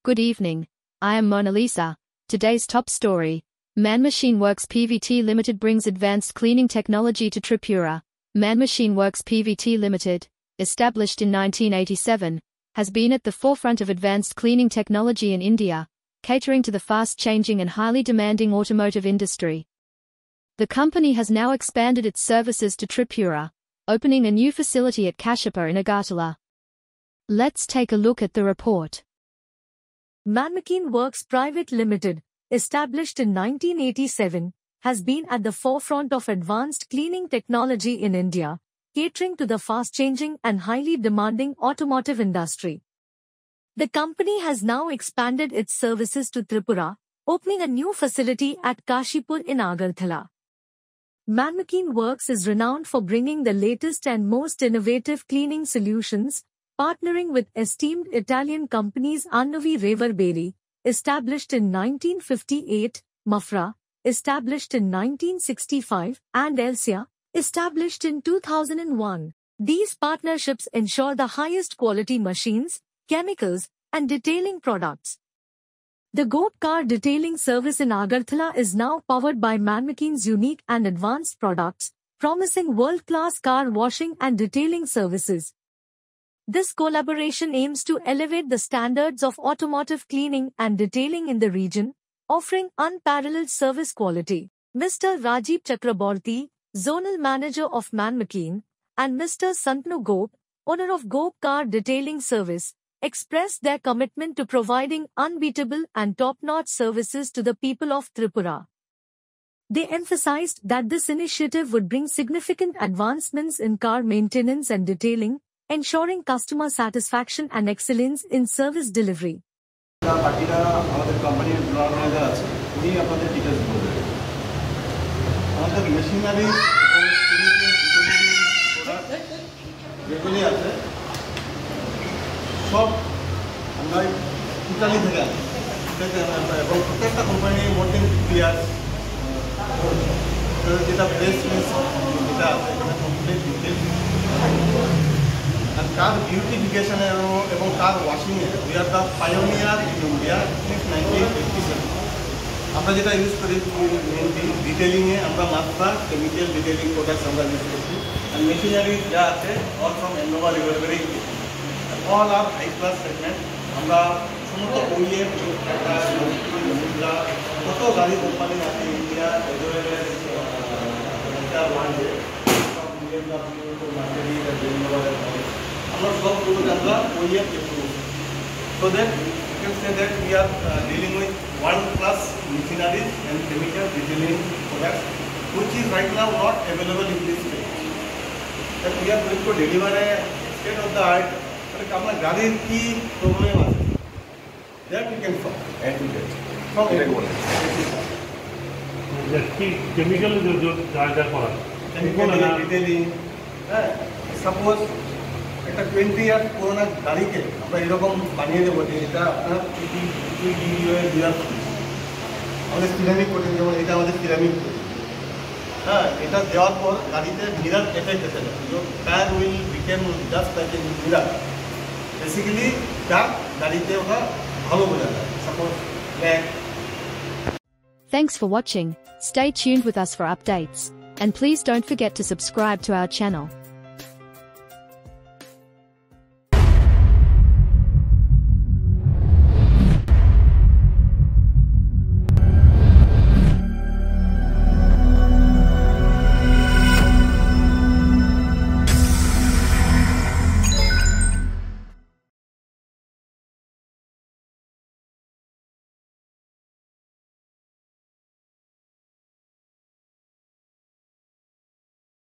Good evening, I am Mona Lisa. Today's top story. Man Machine Works Pvt Limited brings advanced cleaning technology to Tripura. Man Machine Works Pvt Limited, established in 1987, has been at the forefront of advanced cleaning technology in India, catering to the fast-changing and highly demanding automotive industry. The company has now expanded its services to Tripura, opening a new facility at Kashipur in Agartala. Let's take a look at the report. Man Machine Works Private Limited, established in 1987, has been at the forefront of advanced cleaning technology in India, catering to the fast-changing and highly demanding automotive industry. The company has now expanded its services to Tripura, opening a new facility at Kashipur in Agartala. Man Machine Works is renowned for bringing the latest and most innovative cleaning solutions, partnering with esteemed Italian companies Annovi Reverberi, established in 1958, Mafra, established in 1965, and Elsia, established in 2001. These partnerships ensure the highest quality machines, chemicals, and detailing products. The GOAT car detailing service in Agartala is now powered by Man Machine's unique and advanced products, promising world-class car washing and detailing services. This collaboration aims to elevate the standards of automotive cleaning and detailing in the region, offering unparalleled service quality. Mr. Rajiv Chakraborty, Zonal Manager of Man Machine, and Mr. Santanu Gop, owner of Gop Car Detailing Service, expressed their commitment to providing unbeatable and top-notch services to the people of Tripura. They emphasized that this initiative would bring significant advancements in car maintenance and detailing, ensuring customer satisfaction and excellence in service delivery. And car beautification and car washing, we are the pioneer in India since 1987. আমরা যেটা use করি mainly detailing এ আমরা মাত্র chemical detailing products আমরা use করি and machinery যা আছে all from Innova Reverberi all are high class segment আমরা সমস্ত OEM টাটা মহিন্দ্রা কত গাড়ি কোম্পানি আছে ইন্ডিয়া এজওয়েল এটা ওয়ার্ল্ডে সব BMW তো মার্কেটিং এর Innova আমরা সব গুলো আমরা OEM approve so that you can say that we are dealing with world class machineries and chemical detailing products which is right now not available in this state. That we are going to deliver a state of the art but our gadir ki problem ache that we can solve and to that from that chemical jo charge kora chemical detailing suppose একটা 20 ইয়ার পুরনো গাড়িকে আমরা এরকম বানিয়ে দেবো যে এটা আপনার আমাদের সিরামিক কোটিং যেমন এটা আমাদের সিরামিক হ্যাঁ এটা দেওয়ার পর গাড়িতে মিরার এফেক্ট এসে যায় তো tyre will became just like a mirror basically ডাক গাড়িতে ওটা ভালো বোঝা যায় suppose black Thanks for watching. Stay tuned with us for updates. And please don't forget to subscribe to our channel.